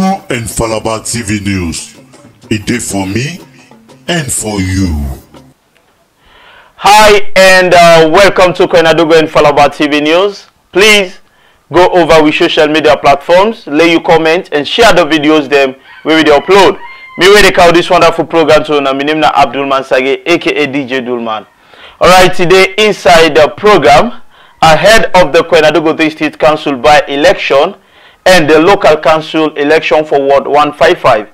Kwenadougou and Falaba TV News. A day for me and for you. Hi and welcome to Kwenadougou and Falaba TV News. Please go over with social media platforms, lay your comment and share the videos them we will upload. Me we dey call this wonderful program to my name na Abdulman Sage aka DJ Dulman. Alright, today inside the program, ahead of the Kwenadougou District Council by-election and the local council election for Ward 155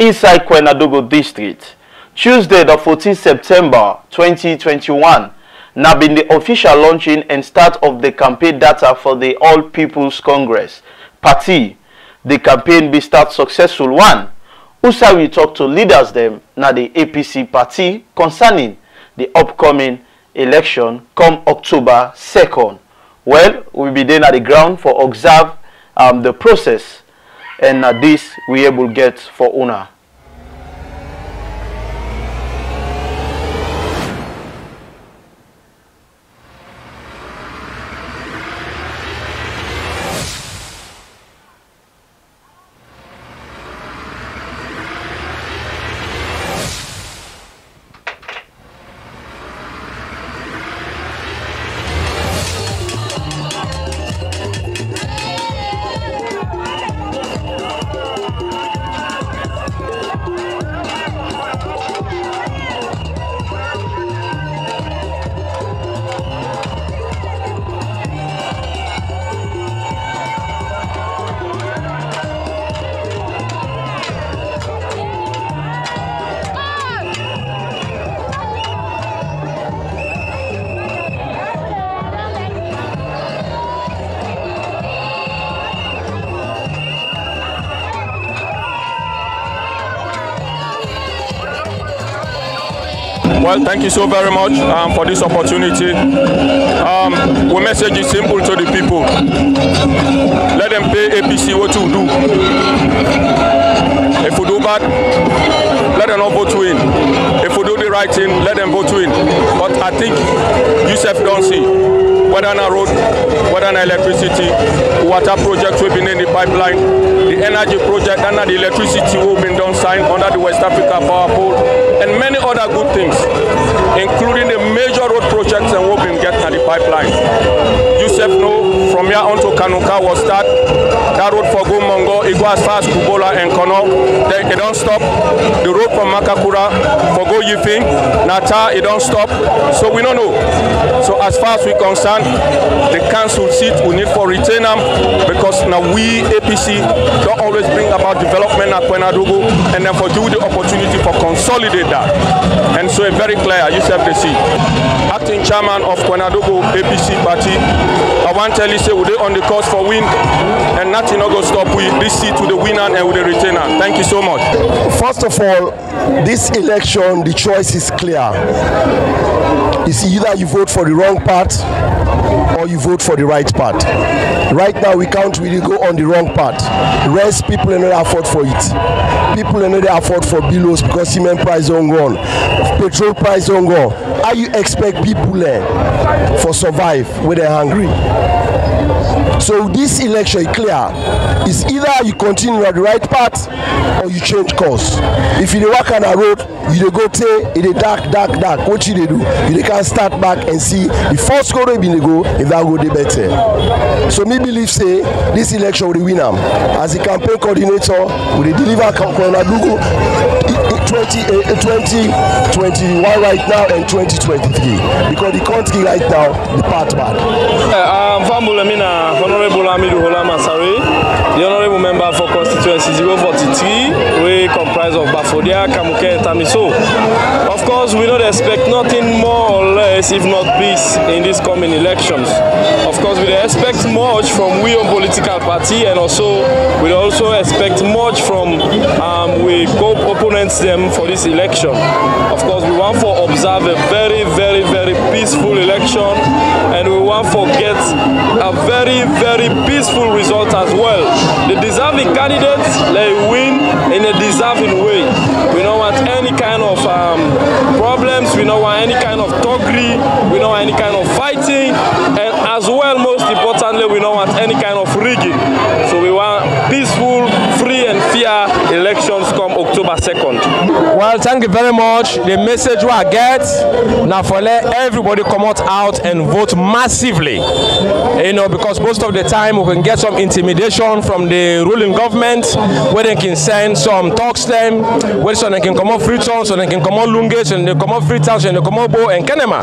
inside Kwenadougou District. Tuesday, the 14th September 2021, now been the official launching and start of the campaign data for the All People's Congress Party. The campaign be start successful one. Also, we talk to leaders them now the APC party concerning the upcoming election come October 2nd. Well, we'll be there at the ground for observe the process, and this we able get for una. Well, thank you so very much for this opportunity. We message is simple to the people. Let them pay APC what to do. If we do bad, let them not vote to win. If we do the right thing, let them vote to win. But I think Yusuf don't see whether on a road, whether on electricity, water projects will be in the pipeline, the energy project, and the electricity will be done signed under the West Africa Power Pool, and many other good things, including the major road projects and will be getting at the pipeline. Yusuf know from here on to Kanuka will start. That road for Gomongo, it goes as far as Kubola and Kono. Then it don't stop. The road from Makakura for Go Yifing, Nata, it don't stop. So we don't know. So as far as we concerned, the council seat we need for retain them, because now we APC don't always bring about development at Kwenadougou, and then for you the opportunity for consolidate that. And so it's very clear, Yusuf the seat. Acting chairman of Kwenadougou APC party, I want to tell you say we on the course for win, and nothing not go stop with this seat to the winner and with the retainer. Thank you so much. First of all, this election, the choice is clear. It's either you vote for the wrong part or you vote for the right part. Right now, we can't really go on the wrong part. The rest, people are not afford for it. People are not afford for billows because cement price don't go on, petrol price don't go on. How you expect people for survive when they're hungry? So this election is clear. It's either you continue on the right path or you change course. If you walk on a road, you go take it dark. What you do? You can start back and see the first score will go if that go the better. So me believe say this election will win them. As a campaign coordinator, we deliver Kwenadougou 2021 right now and 2023 because the country right now the part bad. Honorable Amidu Hola Masari, the honorable member for constituency 043, we comprise of Bafodia, Kamuke, and Tamiso. Of course, we don't expect nothing more or less, if not peace, in these coming elections. Of course, we don't expect much from we on political party, and also we also expect much from we co-opponents them for this election. Of course, we want to observe a very, very, very peaceful election, and we want to get a very, very peaceful result as well. The deserving candidates, they win in a deserving way. We don't want any kind of problems, we don't want any kind of thuggery, we don't want any kind of fighting, and as well, most importantly, we don't want any kind of rigging. So we want peaceful, free and fair fair elections come October 2nd. Well, thank you very much. The message I get now for let everybody come out and vote massively. You know, because most of the time we can get some intimidation from the ruling government, where they can send some talks them, where so they can come out Freetown, so they can come out Lunge, so they come out Freetown, so they come out Bo and Kenema.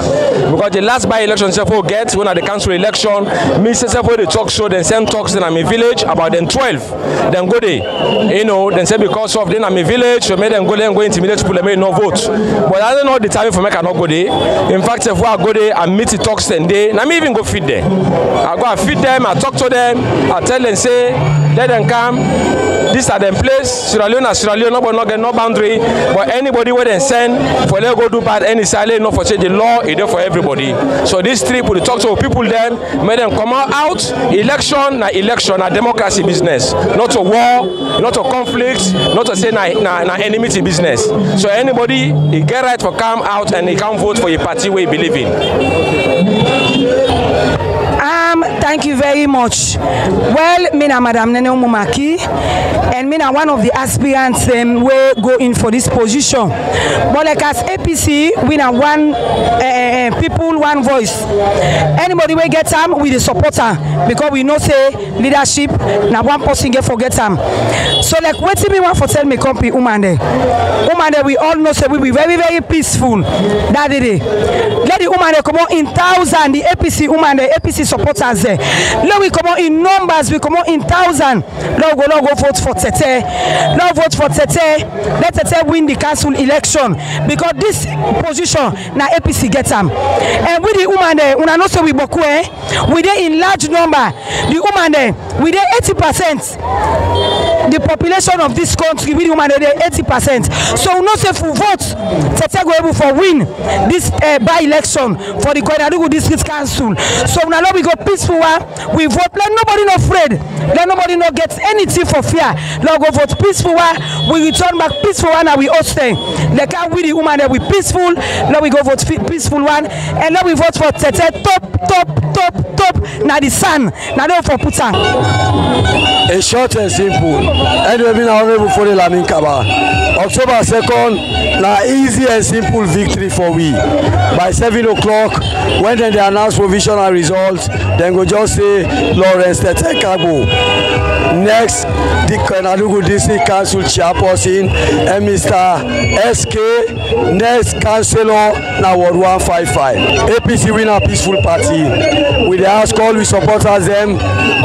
Because the last by-election we get when at the council election, me say the talk show, then send talks in my village about them 12. Then go there. You know, then say because of them in my village, so make them go there and go intimidate people and make no vote. But I don't know the time for me cannot go there. In fact, if I go there and meet the talks and day, I may even go feed them. I go and feed them, I talk to them, I tell them, say, let them come. These are them place. Sierra Leone, nobody not get no boundary. But anybody where they send for them go do bad, any silent, no for say the law is there for everybody. So this trip we talk to people then, make them come out. Election, na democracy business. Not a war, not a conflict, not to say na enmity business. So anybody he get right for come out and he can vote for a party where he believe in. Thank you very much. Well, me na Madam Nene Mumaki, and me na one of the aspirants we go in for this position. But like as APC, we na one people, one voice. Anybody we get them, we the supporter because we know say leadership na one person get forget them. So like what me want for tell me company Umande, we all know say we be very very peaceful that day. Let the Umande come on in 1,000. The APC Umande, APC supporters there. Let we come on in numbers. We come on in 1,000. Now go vote for Tete. Now vote for Tete. Let Tete win the council election because this position na APC get them. And with the Umande, we know so we boku we dey in large number. The Umande we dey 80%. The population of this country with the Umande dey 80%. So we know say for vote Tete go able for win this by-election for the Koinadugu District Council. So now we go peaceful one. We vote. Let nobody not afraid. Let nobody not get anything for fear. Now go vote peaceful one. We return back peaceful one and we all stay. They can't win the woman that we peaceful. Now we go vote peaceful one. And now we vote for Tete top. Now the sun. Now they for Puta. It's short and simple. Anyway, we are honorable for the Lamin Kaba. October 2nd, now easy and simple victory for we. By 7 o'clock, when they announce provisional results, then go just say Lawrence Tete Kagbo. Next, the Koinadugu District Council chairperson and Mr. SK, next councillor now Ward 155. APC win a peaceful party. With the house call, we supporters them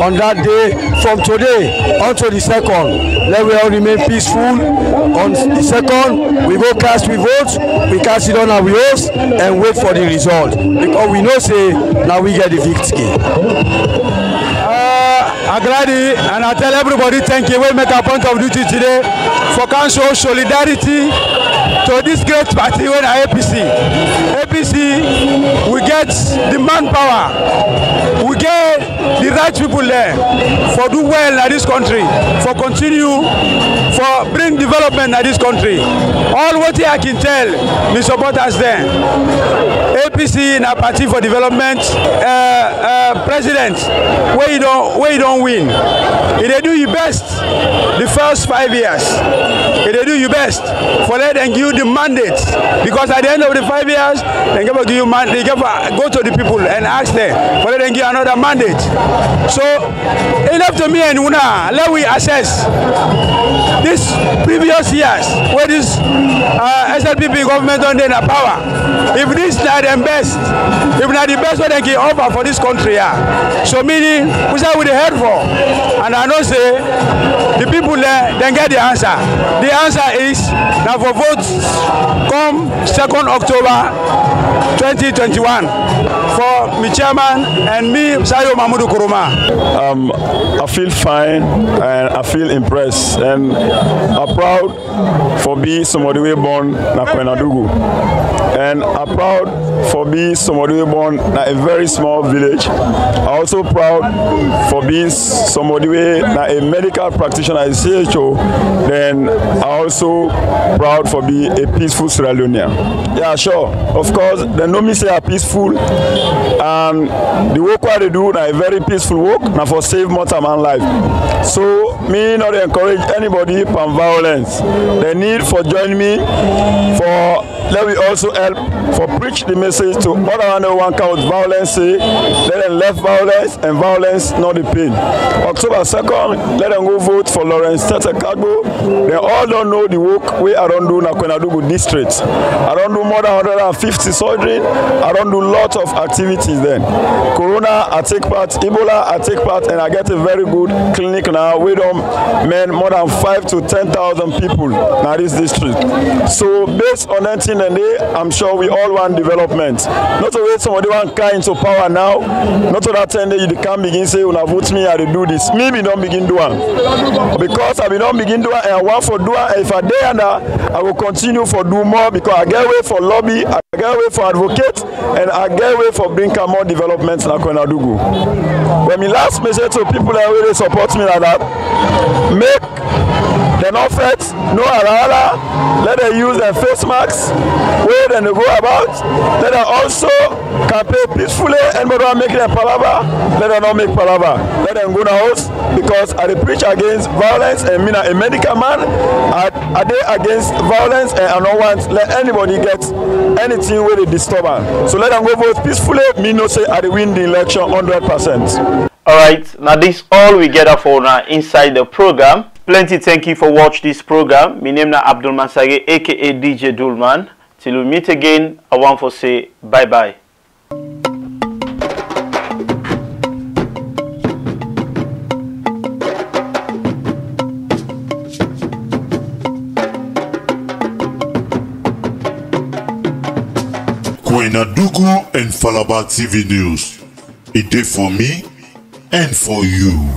on that day from today until the 2nd. Let we all remain peaceful. On the 2nd, we go cast, we vote, we cast it on our host and wait for the result. Because we know say now we get the victory. Agradi, and I tell everybody thank you. We make a point of duty today for council solidarity to this great party when APC. APC, we get the manpower, we get the right people there for do well in this country, for continue, for bring development in this country. All what I can tell, me supporters there. APC in a party for development, president, where you don't win. If they do your best the first 5 years, if they do your best for let them give you the mandate, because at the end of the 5 years, they give you mandate, go to the people and ask them for let them give another mandate. So enough to me and Una, let we assess this previous years where this SLPP government on the power. If this is not the best, if not the best what they can offer for this country, so meaning we say with the head for, and I know say the people there then get the answer. The answer is now for votes come 2nd October 2021 for me chairman and me Sayo Mahmoud Kuruma. I feel fine and I feel impressed and I'm proud for being somebody we born na Koinadugu, and I'm proud for being somebody we born na a very small village. I'm also proud for being somebody we na a medical practitioner at CHO. Then I also proud for being a peaceful Sierra Leonean. Yeah, sure. Of course, they know me say are peaceful, and the work what they do na a very peaceful work, na for save mortal man life. So me not encourage anybody from violence. They need for join me for let me also help for preach the message to all around the one count violence say let them left violence and violence not the pain. October 2nd, let them go vote for Lawrence Tetekagbo. They all don't know the work we I don't do na Kwenadugu district. I don't do more than 150 surgery. I don't do lots of activities then. Corona I take part, Ebola I take part, and I get a very good clinic now. We don't man more than 5,000 to 10,000 people in this district. So based on that thing and day, I'm sure we all want development. Not to wait somebody want come into power now. Not to that time you can't begin say when I vote me I do this. Me don't begin doing because I don't begin doing and I want for doing. If I day and I will continue for do more because I get away for lobby, I get away for advocate, and I get away for bring more developments in Kwenadugu. When my last message to people that really support me like that, make them offset, no alala, let them use their face masks, where they go about, let them also campaign peacefully, and not make them palava, let them not make palava, let them go to house, because I preach against violence, and me a medical man, I dey against violence, and I don't want let anybody get anything where they disturb them. So let them go vote peacefully, me no say I win the election 100%. Alright, now this all we gather for now inside the program. Plenty thank you for watching this program. My name is Abdul Mansari, aka DJ Dulman. Till we meet again, I want to say bye bye. Kwenadugu and Falaba TV News. A day for me and for you.